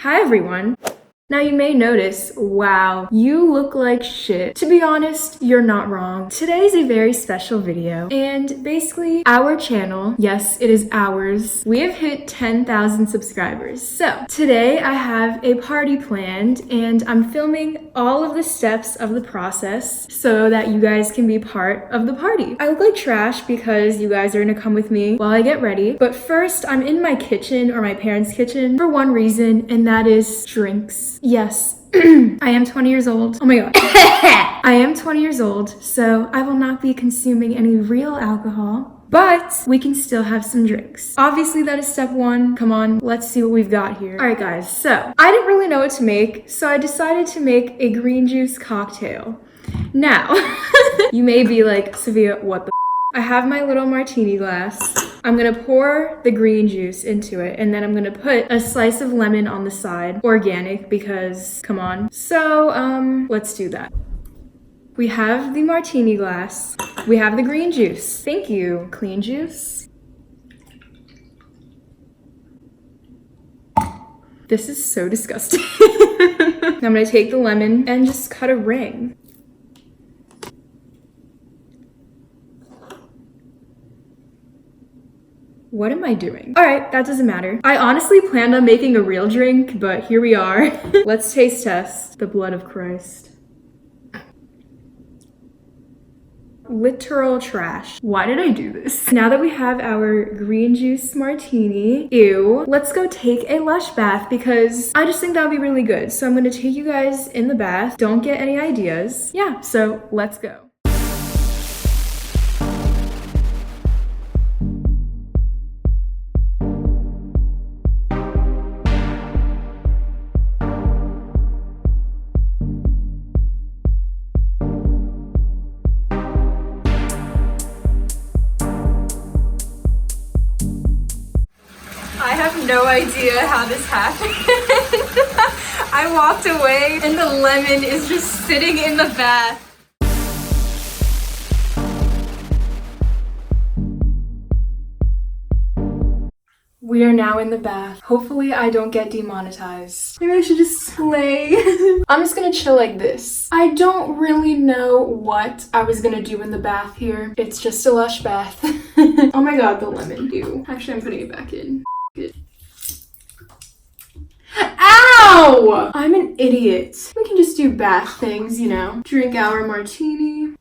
Hi everyone! Now you may notice, wow, you look like shit. To be honest, you're not wrong. Today is a very special video, and basically our channel, yes, it is ours, we have hit 10,000 subscribers. So today I have a party planned, and I'm filming all of the steps of the process so that you guys can be part of the party. I look like trash because you guys are gonna come with me while I get ready, but first I'm in my kitchen or my parents' kitchen for one reason, and that is drinks. Yes, I am 20 years old. Oh my god. I am 20 years old, so I will not be consuming any real alcohol, but we can still have some drinks. Obviously, that is step one. Come on, let's see what we've got here. All right, guys, so I didn't really know what to make, so I decided to make a green juice cocktail. Now, you may be like, Sophia, what the I have my little martini glass. I'm gonna pour the green juice into it, and then I'm gonna put a slice of lemon on the side, organic, because come on. So, let's do that. We have the martini glass. We have the green juice. Thank you, clean juice. This is so disgusting. I'm gonna take the lemon and just cut a ring. What am I doing? All right, that doesn't matter. I honestly planned on making a real drink, but here we are. Let's taste test the blood of Christ. Literal trash. Why did I do this? Now that we have our green juice martini, ew, let's go take a Lush bath because I just think that would be really good. So I'm gonna take you guys in the bath. Don't get any ideas. Yeah, so let's go. I have no idea how this happened. I walked away and the lemon is just sitting in the bath. We are now in the bath. Hopefully I don't get demonetized. Maybe I should just slay. I'm just gonna chill like this. I don't really know what I was gonna do in the bath here. It's just a Lush bath. Oh my god, the lemon. Ew. Actually, I'm putting it back in. Good. Ow! I'm an idiot. We can just do bath things, you know. Drink our martini.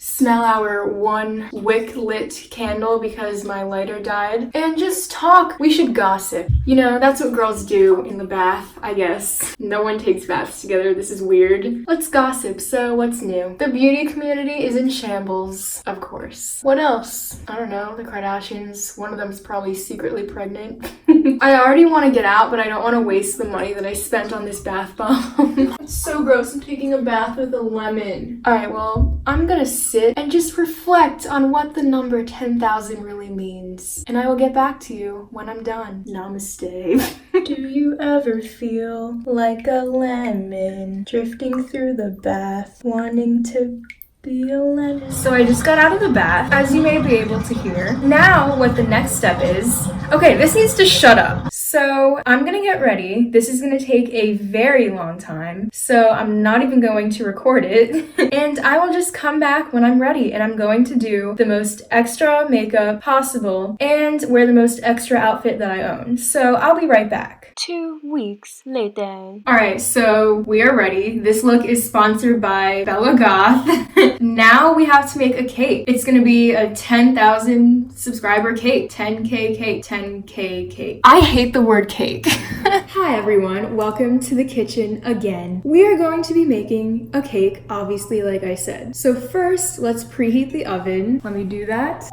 Smell our one wick lit candle because my lighter died. And just talk. We should gossip. You know, that's what girls do in the bath, I guess. No one takes baths together. This is weird. Let's gossip. So what's new? The beauty community is in shambles, of course. What else? I don't know. The Kardashians. One of them's probably secretly pregnant. I already want to get out, but I don't want to waste the money that I spent on this bath bomb. It's so gross. I'm taking a bath with a lemon. Alright, well, I'm gonna sit and just reflect on what the number 10,000 really means. And I will get back to you when I'm done. Namaste. Do you ever feel like a lemon drifting through the bath, wanting to be a lemon? So I just got out of the bath, as you may be able to hear. Now what the next step is, okay, this needs to shut up. So I'm gonna get ready. This is gonna take a very long time, so I'm not even going to record it. And I will just come back when I'm ready, and I'm going to do the most extra makeup possible and wear the most extra outfit that I own. So I'll be right back. 2 weeks later. Alright, so we are ready. This look is sponsored by Bella Goth. Now we have to make a cake. It's gonna be a 10,000 subscriber cake. 10K cake. 10K cake. I hate the word cake. Hi everyone, welcome to the kitchen again. We are going to be making a cake, obviously, like I said. So first, let's preheat the oven. Let me do that.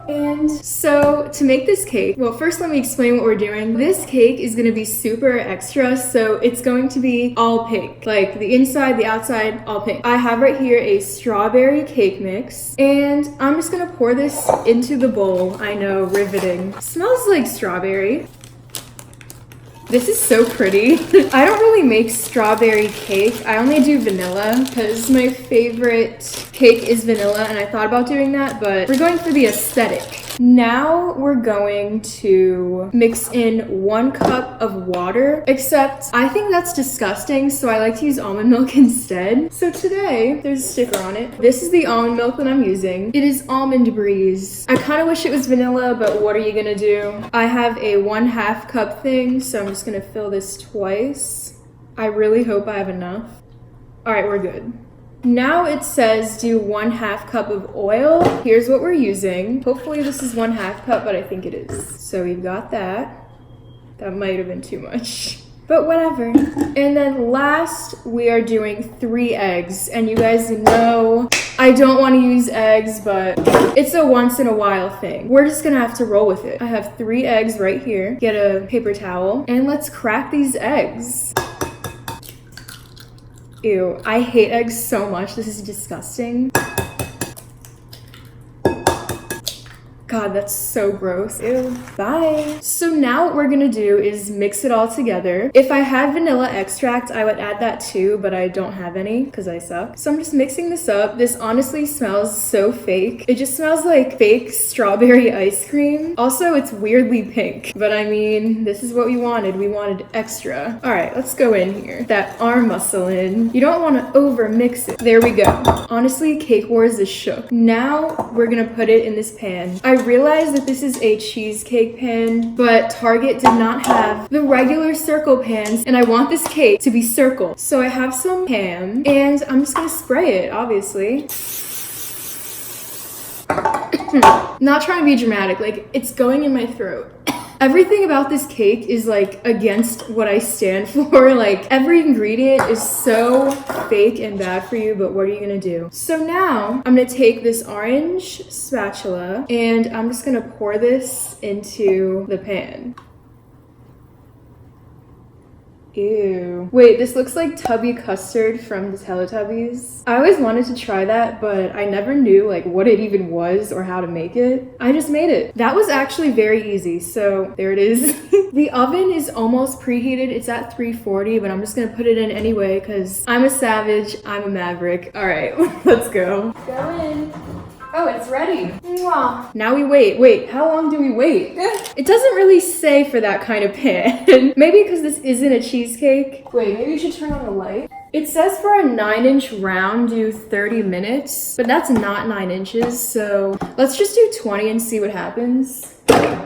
And so to make this cake, well, first let me explain what we're doing. This cake is gonna be super extra, so it's going to be all pink. Like the inside, the outside, all pink. I have right here a strawberry cake mix, and I'm just gonna pour this into the bowl. I know, riveting. Smells like strawberry. This is so pretty. I don't really make strawberry cake. I only do vanilla because my favorite cake is vanilla, and I thought about doing that, but we're going for the aesthetic. Now we're going to mix in 1 cup of water, except I think that's disgusting, so I like to use almond milk instead. So today, there's a sticker on it. This is the almond milk that I'm using. It is almond breeze. I kind of wish it was vanilla, but what are you gonna do? I have a 1/2 cup thing, so I'm just gonna fill this twice. I really hope I have enough. All right, we're good. Now it says do 1/2 cup of oil. Here's what we're using. Hopefully this is 1/2 cup, but I think it is. So we've got that. That might have been too much, but whatever. And then last, we are doing 3 eggs. And you guys know I don't want to use eggs, but it's a once in a while thing. We're just gonna have to roll with it. I have 3 eggs right here. Get a paper towel and let's crack these eggs. Ew, I hate eggs so much. This is disgusting. God, that's so gross. Ew. Bye. So now what we're gonna do is mix it all together. If I had vanilla extract, I would add that too, but I don't have any because I suck. So I'm just mixing this up. This honestly smells so fake. It just smells like fake strawberry ice cream. Also, it's weirdly pink, but I mean, this is what we wanted. We wanted extra. All right, let's go in here. That arm muscle in. You don't want to over mix it. There we go. Honestly, Cake Wars is shook. Now we're gonna put it in this pan. I realized that this is a cheesecake pan, but Target did not have the regular circle pans, and I want this cake to be circle. So I have some ham, and I'm just gonna spray it, obviously. Not trying to be dramatic, like it's going in my throat. Everything about this cake is like against what I stand for. Like every ingredient is so fake and bad for you, but what are you gonna do? So now I'm gonna take this orange spatula and I'm just gonna pour this into the pan. Ew. Wait, this looks like Tubby Custard from the Teletubbies. I always wanted to try that, but I never knew like what it even was or how to make it. I just made it. That was actually very easy, so there it is. The oven is almost preheated. It's at 340, but I'm just gonna put it in anyway because I'm a savage, I'm a maverick. All right, let's go. Go in. Oh, it's ready. Mwah. Now we wait. Wait, how long do we wait? It doesn't really say for that kind of pan. Maybe because this isn't a cheesecake. Wait, maybe you should turn on the light. It says for a 9-inch round, do 30 minutes, but that's not 9 inches. So let's just do 20 and see what happens.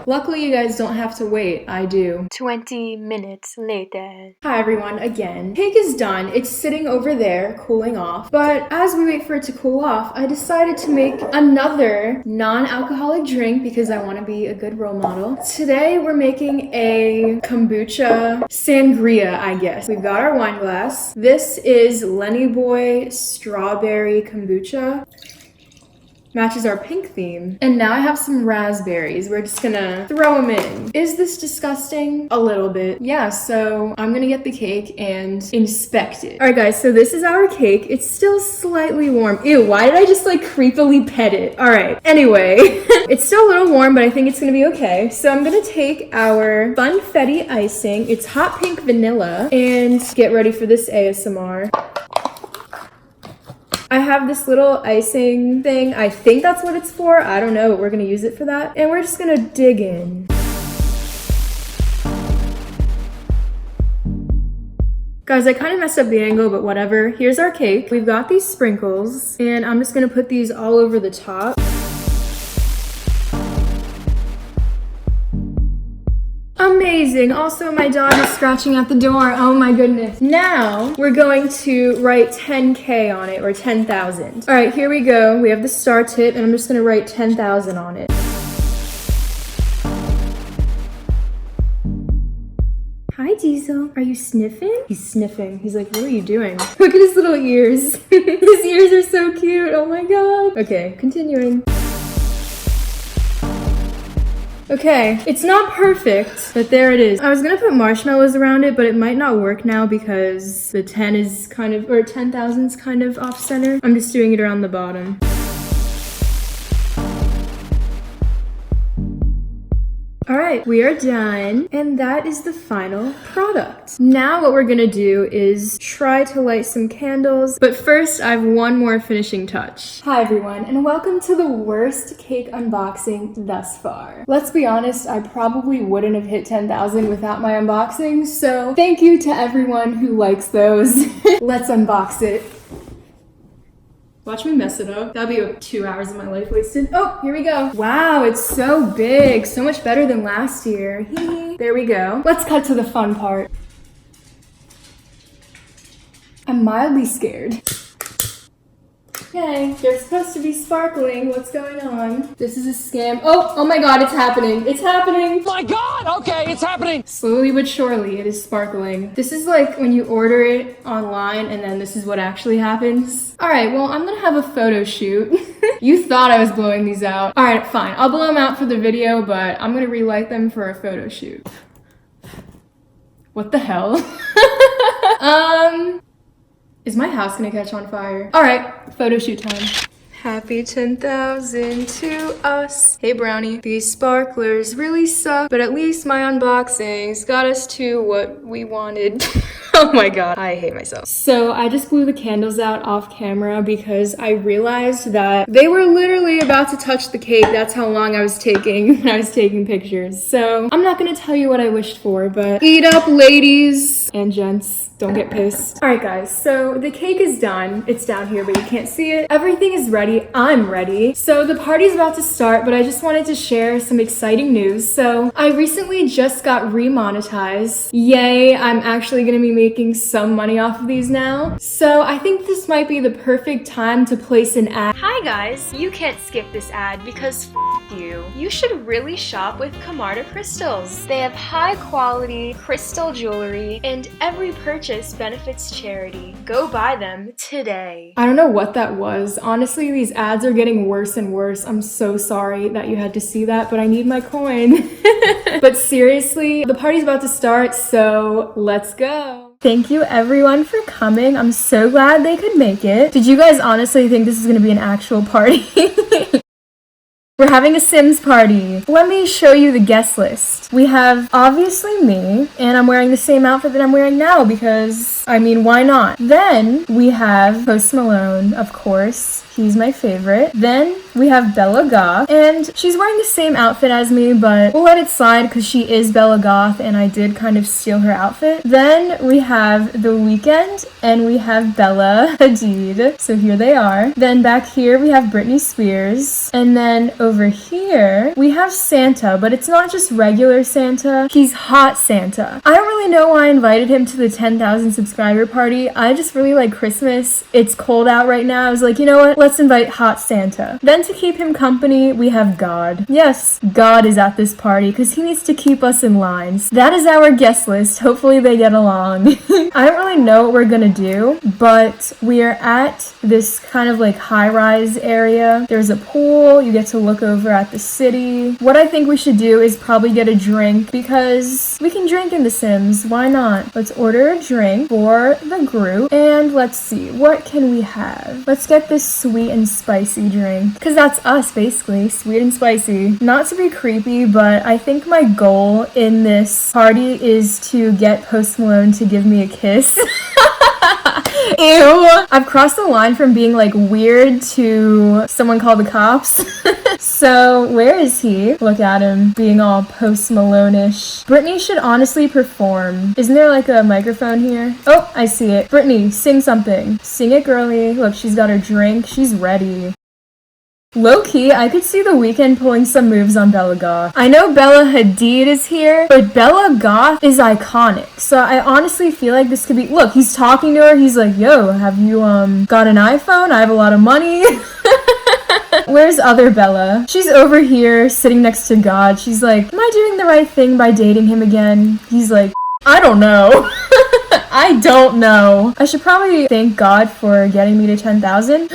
Luckily, you guys don't have to wait. I do. 20 minutes later. Hi, everyone, again. Cake is done. It's sitting over there, cooling off. But as we wait for it to cool off, I decided to make another non-alcoholic drink because I want to be a good role model. Today, we're making a kombucha sangria, I guess. We've got our wine glass. This is Lenny Boy Strawberry Kombucha. Matches our pink theme. And now I have some raspberries. We're just gonna throw them in. Is this disgusting? A little bit. Yeah, so I'm gonna get the cake and inspect it. All right, guys, so this is our cake. It's still slightly warm. Ew, why did I just like creepily pet it? All right, anyway. It's still a little warm, but I think it's gonna be okay. So I'm gonna take our funfetti icing. It's hot pink vanilla. And get ready for this ASMR. I have this little icing thing. I think that's what it's for. I don't know, but we're gonna use it for that. And we're just gonna dig in. Guys, I kind of messed up the angle, but whatever. Here's our cake. We've got these sprinkles, and I'm just gonna put these all over the top. Amazing. Also, my dog is scratching at the door. Oh my goodness. Now, we're going to write 10K on it, or 10,000. All right, here we go. We have the star tip, and I'm just gonna write 10,000 on it. Hi, Diesel. Are you sniffing? He's sniffing. He's like, what are you doing? Look at his little ears. His ears are so cute. Oh my God. Okay, continuing. Okay, it's not perfect, but there it is. I was gonna put marshmallows around it, but it might not work now because the 10 is kind of, or 10,000 is kind of off center. I'm just doing it around the bottom. All right, we are done, and that is the final product. Now what we're gonna do is try to light some candles, but first I have one more finishing touch. Hi everyone, and welcome to the worst cake unboxing thus far. Let's be honest, I probably wouldn't have hit 10,000 without my unboxings, so thank you to everyone who likes those. Let's unbox it. Watch me mess it up. That'll be 2 hours of my life wasted. Oh, here we go. Wow, it's so big. So much better than last year. There we go. Let's cut to the fun part. I'm mildly scared. Okay, they're supposed to be sparkling. What's going on? This is a scam. Oh my god, it's happening. It's happening. My god, okay, it's happening. Slowly but surely, it is sparkling. This is like when you order it online and then this is what actually happens. All right, well, I'm gonna have a photo shoot. You thought I was blowing these out. All right, fine. I'll blow them out for the video, but I'm gonna relight them for a photo shoot. What the hell? Is my house gonna catch on fire? All right, photo shoot time. Happy 10,000 to us. Hey Brownie, these sparklers really suck, but at least my unboxings got us to what we wanted. Oh my god, I hate myself. So I just blew the candles out off camera because I realized that they were literally about to touch the cake. That's how long I was taking when I was taking pictures. So I'm not gonna tell you what I wished for, but eat up, ladies and gents. Don't get pissed. All right, guys, so the cake is done. It's down here, but you can't see it. Everything is ready. I'm ready. So the party's about to start, but I just wanted to share some exciting news. So I recently just got remonetized. Yay, I'm actually gonna be making some money off of these now. So I think this might be the perfect time to place an ad. Hi guys, you can't skip this ad because you. You should really shop with Camarda crystals. They have high quality crystal jewelry and every purchase benefits charity. Go buy them today. I don't know what that was. Honestly, these ads are getting worse and worse. I'm so sorry that you had to see that, but I need my coin. But seriously, the party's about to start, so let's go. Thank you everyone for coming. I'm so glad they could make it. Did you guys honestly think this is gonna be an actual party? We're having a Sims party. Let me show you the guest list. We have obviously me, and I'm wearing the same outfit that I'm wearing now because, I mean, why not? Then we have Post Malone, of course. He's my favorite. Then we have Bella Goth, and she's wearing the same outfit as me, but we'll let it slide because she is Bella Goth, and I did kind of steal her outfit. Then we have The Weeknd, and we have Bella Hadid. So here they are. Then back here we have Britney Spears, and then over here we have Santa, but it's not just regular Santa. He's hot Santa. I don't really know why I invited him to the 10,000 subscriber party. I just really like Christmas. It's cold out right now. I was like, you know what? Let's invite hot Santa. Then to keep him company, we have God. Yes, God is at this party because he needs to keep us in lines. That is our guest list. Hopefully they get along. I don't really know what we're gonna do, but we are at this kind of like high-rise area. There's a pool. You get to look over at the city. What I think we should do is probably get a drink because we can drink in The Sims. Why not? Let's order a drink for the group, and let's see, what can we have? Let's get this sweet and spicy drink because that's us basically, sweet and spicy. Not to be creepy, but I think my goal in this party is to get Post Malone to give me a kiss. Ew. I've crossed the line from being like weird to someone call the cops. So where is he? Look at him being all Post Malone-ish. Brittany should honestly perform. Isn't there like a microphone here? Oh, I see it. Brittany, sing something. Sing it, girly. Look, she's got her drink. She's ready. Low-key, I could see The Weeknd pulling some moves on Bella Goth. I know Bella Hadid is here, but Bella Goth is iconic. So I honestly feel like this could be... Look, he's talking to her. He's like, yo, have you got an iPhone? I have a lot of money. Where's other Bella? She's over here sitting next to God. She's like, am I doing the right thing by dating him again? He's like, I don't know. I don't know. I should probably thank God for getting me to 10,000.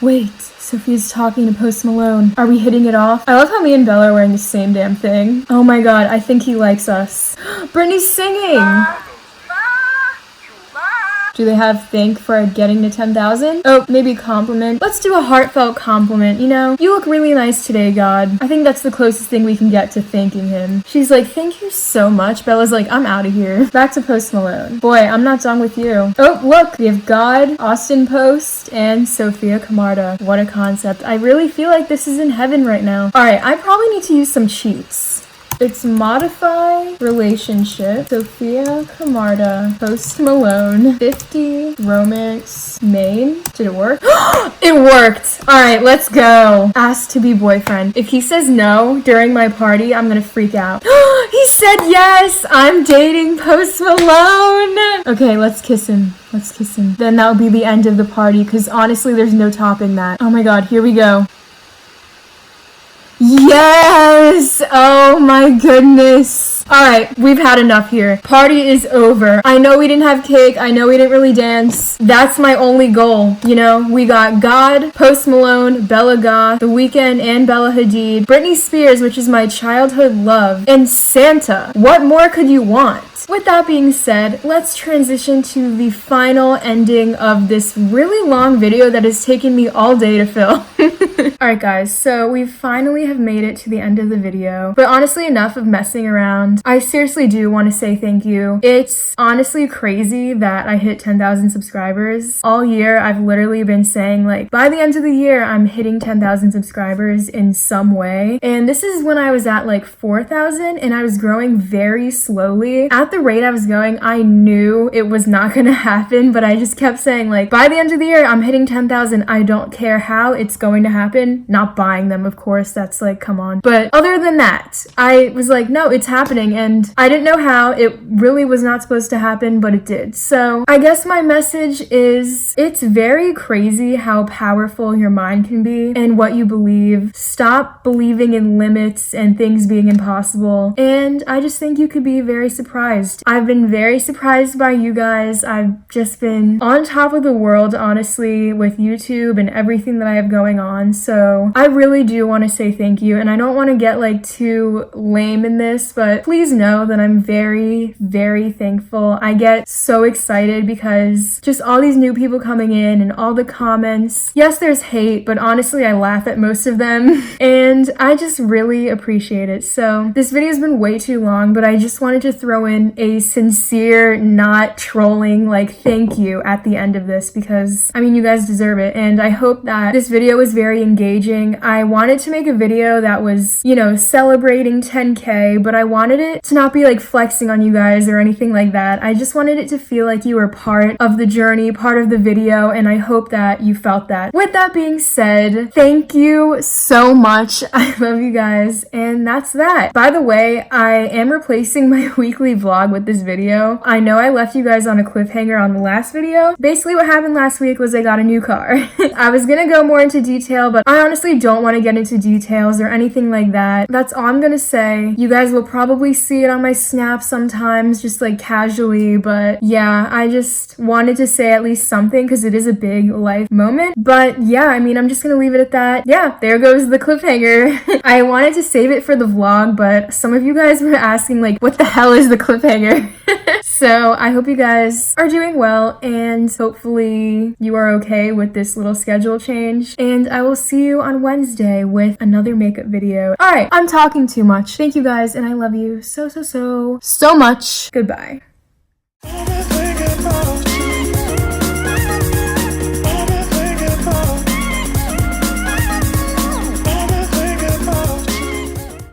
Wait. Sophia's talking to Post Malone. Are we hitting it off? I love how me and Bella are wearing the same damn thing. Oh my god, I think he likes us. Brittany's singing! Do they have thank for getting to 10,000? Oh, maybe compliment. Let's do a heartfelt compliment. You know, you look really nice today, God. I think that's the closest thing we can get to thanking him. She's like, thank you so much. Bella's like, I'm out of here. Back to Post Malone. Boy, I'm not done with you. Oh, look, we have God, Austin Post, and Sophia Camarda. What a concept. I really feel like this is in heaven right now. All right, I probably need to use some cheats. It's modify relationship, Sophia Camarda, Post Malone, 50, romance, main. Did it work? It worked! Alright, let's go. Ask to be boyfriend. If he says no during my party, I'm gonna freak out. He said yes! I'm dating Post Malone! Okay, let's kiss him. Let's kiss him. Then that'll be the end of the party, because honestly, there's no topping that. Oh my god, here we go. Yes! Oh my goodness. Alright, we've had enough here. Party is over. I know we didn't have cake. I know we didn't really dance. That's my only goal. You know, we got God, Post Malone, Bella Goth, The Weeknd and Bella Hadid, Britney Spears, which is my childhood love, and Santa. What more could you want? With that being said, let's transition to the final ending of this really long video that has taken me all day to film. Alright guys, so we finally have made it to the end of the video, but honestly enough of messing around. I seriously do want to say thank you. It's honestly crazy that I hit 10,000 subscribers. All year I've literally been saying like, by the end of the year I'm hitting 10,000 subscribers in some way, and this is when I was at like 4,000 and I was growing very slowly. At the rate I was going, I knew it was not gonna happen, but I just kept saying like, by the end of the year I'm hitting 10,000. I don't care how it's going to happen. Not buying them, of course, that's like, come on. But other than that, I was like, no, it's happening, and I didn't know how. It really was not supposed to happen, but it did. So I guess my message is, it's very crazy how powerful your mind can be and what you believe. Stop believing in limits and things being impossible, and I just think you could be very surprised. I've been very surprised by you guys. I've just been on top of the world, honestly, with YouTube and everything that I have going on. So I really do want to say thank you, and I don't want to get like too lame in this, but please know that I'm very, very thankful. I get so excited because just all these new people coming in and all the comments. Yes, there's hate, but honestly I laugh at most of them and I just really appreciate it. So this video's been way too long, but I just wanted to throw in a sincere, not trolling, like thank you at the end of this, because I mean, you guys deserve it, and I hope that this video was very engaging. I wanted to make a video that was, you know, celebrating 10K, but I wanted it to not be like flexing on you guys or anything like that. I just wanted it to feel like you were part of the journey, part of the video, and I hope that you felt that. With that being said, thank you so much. I love you guys, and that's that. By the way, I am replacing my weekly vlog with this video. I know I left you guys on a cliffhanger on the last video. Basically what happened last week was I got a new car. I was gonna go more into detail, but I honestly don't want to get into details or anything like that. That's all I'm gonna say. You guys will probably see it on my snap sometimes, just like casually, but yeah, I just wanted to say at least something because it is a big life moment. But yeah, I mean, I'm just gonna leave it at that. Yeah, there goes the cliffhanger. I wanted to save it for the vlog, but some of you guys were asking like, what the hell is the cliffhanger? So I hope you guys are doing well, and hopefully you are okay with this little schedule change, and I will see you on Wednesday with another makeup video. Alright, I'm talking too much. Thank you guys, and I love you so much. Goodbye.